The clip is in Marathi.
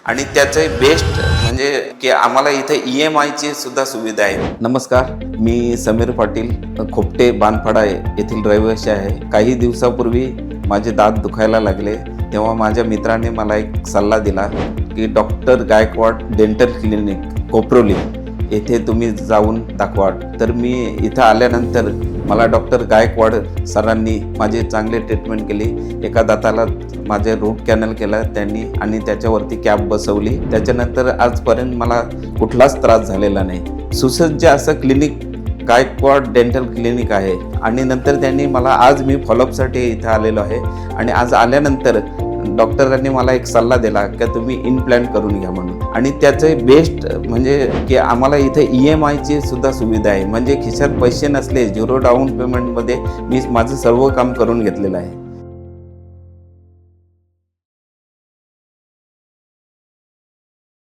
आणि त्याचे बेस्ट म्हणजे की आम्हाला इथे EMIची सुद्धा सुविधा आहे. नमस्कार, मी समीर पाटील, खोपटे बानपाडा येथील रहिवासी आहे. काही दिवसापूर्वी माझे दात दुखायला लागले, तेव्हा माझ्या मित्राने मला एक सल्ला दिला की doctor Gaikwad dental clinic Koproli येथे तुम्ही जाऊन दाखवा. तर मी इथं आल्यानंतर मला डॉक्टर गायकवाड सरांनी माझी चांगली ट्रीटमेंट केली. एका दाताला माझे रूट कॅनल केलं त्यांनी आणि त्याच्यावरती कॅप बसवली. त्याच्यानंतर आजपर्यंत मला कुठलाच त्रास झालेला नाही. सुसज्ज असं क्लिनिक गायकवाड डेंटल क्लिनिक आहे. आणि नंतर त्यांनी मला आज मी फॉलोअपसाठी इथं आलेलो आहे आणि आज आल्यानंतर डॉक्टरांनी मला एक सल्ला दिला की तुम्ही इम्प्लांट करून घ्या म्हणून. आणि त्याचे बेस्ट म्हणजे की आम्हाला इथे EMIची सुद्धा सुविधा आहे. म्हणजे खिशात पैसे नसले, 0 डाऊन पेमेंटमध्ये मी माझं सर्व काम करून घेतलेलं आहे.